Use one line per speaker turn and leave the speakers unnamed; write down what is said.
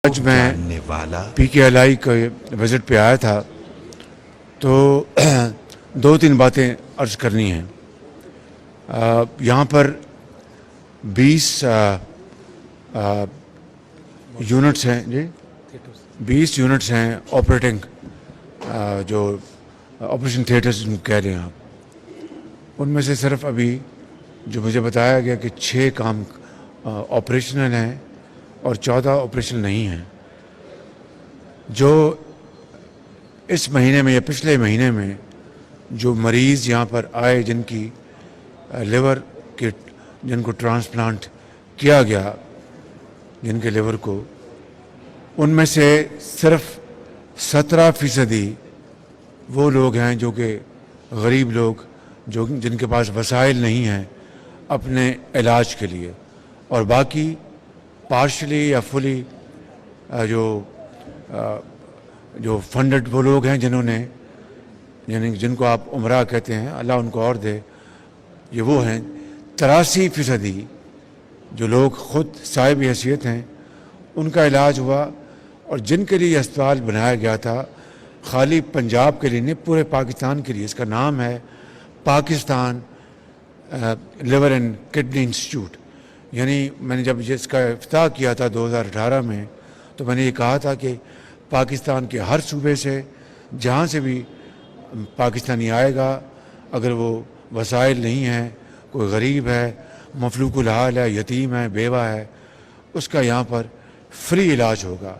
آج میں PKLI کے وزٹ پہ آیا تھا تو دو تین باتیں عرض کرنی ہیں۔ یہاں پر 20 یونٹس ہیں، جی 20 یونٹس ہیں آپریٹنگ، جو آپریشن تھیٹرز جن کو کہہ رہے ہیں آپ، ان میں سے صرف ابھی جو مجھے بتایا گیا کہ 6 کام آپریشنل ہیں اور 14 آپریشنل نہیں ہیں۔ جو اس مہینے میں یا پچھلے مہینے میں جو مریض یہاں پر آئے جن کی لیور کے جن کو ٹرانسپلانٹ کیا گیا، جن کے لیور کو، ان میں سے صرف 17% وہ لوگ ہیں جو کہ غریب لوگ، جن کے پاس وسائل نہیں ہیں اپنے علاج کے لیے، اور باقی پارشلی یا فلی جو فنڈڈ وہ لوگ ہیں جنہوں نے، یعنی جن کو آپ عمرہ کہتے ہیں، اللہ ان کو اور دے، یہ وہ ہیں 83% جو لوگ خود صاحب حیثیت ہیں، ان کا علاج ہوا۔ اور جن کے لیے یہ اسپتال بنایا گیا تھا خالی پنجاب کے لیے نہیں، پورے پاکستان کے لیے، اس کا نام ہے Pakistan liver and kidney institute. یعنی میں نے جب اس کا افتتاح کیا تھا 2018 میں، تو میں نے یہ کہا تھا کہ پاکستان کے ہر صوبے سے، جہاں سے بھی پاکستانی آئے گا، اگر وہ وسائل نہیں ہیں، کوئی غریب ہے، مفلوق الحال ہے، یتیم ہے، بیوہ ہے، اس کا یہاں پر فری علاج ہوگا۔